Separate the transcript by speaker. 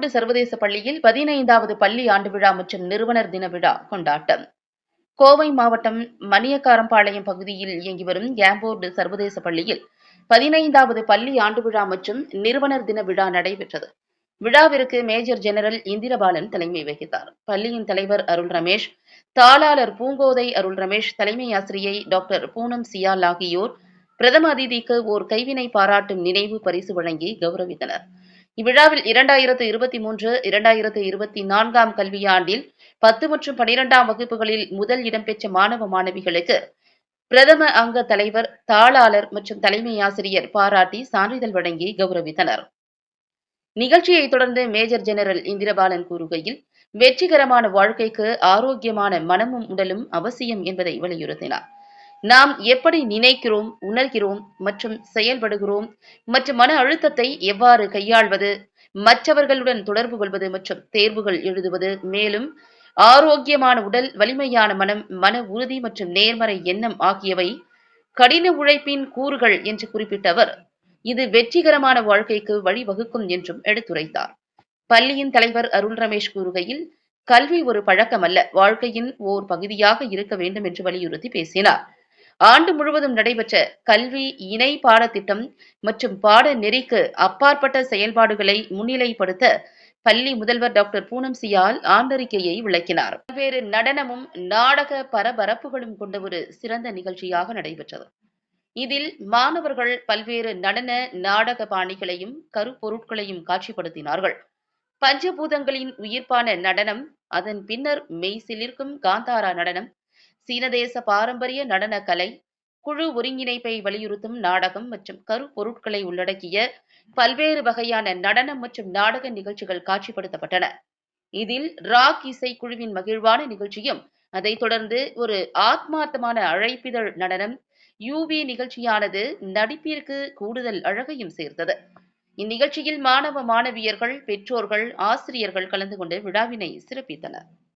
Speaker 1: கேம்போர்டு சர்வதேச பள்ளியில் 15வது பள்ளி ஆண்டு விழா மற்றும் நிறுவனர் தின விழா கொண்டாட்டம். கோவை மாவட்டம் மணியக்காரம்பாளையம் பகுதியில் இயங்கி வரும் கேம்போர்டு சர்வதேச பள்ளியில் 15வது பள்ளி ஆண்டு விழா மற்றும் நிறுவனர் தின விழா நடைபெற்றது. விழாவிற்கு மேஜர் ஜெனரல் இந்திரபாலன் தலைமை வகித்தார். பள்ளியின் தலைவர் அருள் ரமேஷ், தாளாளர் பூங்கோதை அருள் ரமேஷ், தலைமை ஆசிரியை டாக்டர் பூனம் சியால் ஆகியோர் பிரதம அதிதிக்கு ஓர் கைவினை பாராட்டும் நினைவு பரிசு வழங்கி கௌரவித்தனர். இவ்விழாவில் 2023, 2024 கல்வியாண்டில் 10 மற்றும் 12ஆம் வகுப்புகளில் முதல் இடம்பெற்ற மாணவ மாணவிகளுக்கு பிரதம அங்க தலைவர், தாளாளர் மற்றும் தலைமை ஆசிரியர் பாராட்டி சான்றிதழ் வழங்கி கௌரவித்தனர். நிகழ்ச்சியைத் தொடர்ந்து மேஜர் ஜெனரல் இந்திரபாலன் கூறுகையில், வெற்றிகரமான வாழ்க்கைக்கு ஆரோக்கியமான மனமும் உடலும் அவசியம் என்பதை வலியுறுத்தினார். நாம் எப்படி நினைக்கிறோம், உணர்கிறோம் மற்றும் செயல்படுகிறோம் மற்றும் மன அழுத்தத்தை எவ்வாறு கையாள்வது, மற்றவர்களுடன் தொடர்பு கொள்வது மற்றும் தேர்வுகள் எழுதுவது, மேலும் ஆரோக்கியமான உடல், வலிமையான மனம், மன உறுதி மற்றும் நேர்மறை எண்ணம் ஆகியவை கடின உழைப்பின் கூறுகள் என்று குறிப்பிட்ட அவர், இது வெற்றிகரமான வாழ்க்கைக்கு வழிவகுக்கும் என்றும் எடுத்துரைத்தார். பள்ளியின் தலைவர் அருள் ரமேஷ் கூறுகையில், கல்வி ஒரு பழக்கம் அல்ல, வாழ்க்கையின் ஓர் பகுதியாக இருக்க வேண்டும் என்று வலியுறுத்தி பேசினார். ஆண்டு முழுவதும் நடைபெற்ற கல்வி இணை பாடத்திட்டம் மற்றும் பாட நெறிக்கு அப்பாற்பட்ட செயல்பாடுகளை முன்னிலைப்படுத்த பள்ளி முதல்வர் டாக்டர் பூனம் சியால் ஆண்டறிக்கையை விளக்கினார். பல்வேறு நடனமும் நாடக பரபரப்புகளும் கொண்ட ஒரு சிறந்த நிகழ்ச்சியாக நடைபெற்றது. இதில் மாணவர்கள் பல்வேறு நடன, நாடக பாணிகளையும் கருப்பொருட்களையும் காட்சிப்படுத்தினார்கள். பஞ்சபூதங்களின் உயிர்ப்பான நடனம், அதன் பின்னர் மெய்சிலிர்க்கும் காந்தாரா நடனம், சீனதேச பாரம்பரிய நடன கலை, குழு ஒருங்கிணைப்பை வலியுறுத்தும் நாடகம் மற்றும் கருப்பொருட்களை உள்ளடக்கிய பல்வேறு வகையான நடனம் மற்றும் நாடக நிகழ்ச்சிகள் காட்சிப்படுத்தப்பட்டன. இதில் ராக் இசைக்குழுவின் மகிழ்வான நிகழ்ச்சியும், அதைத் தொடர்ந்து ஒரு ஆத்மார்த்தமான அழைப்பிதழ் நடனம், யூவி நிகழ்ச்சியானது நடிப்பிற்கு கூடுதல் அழகையும் சேர்த்தது. இந்நிகழ்ச்சியில் மாணவ மாணவியர்கள், பெற்றோர்கள், ஆசிரியர்கள் கலந்து கொண்டு விழாவினை சிறப்பித்தனர்.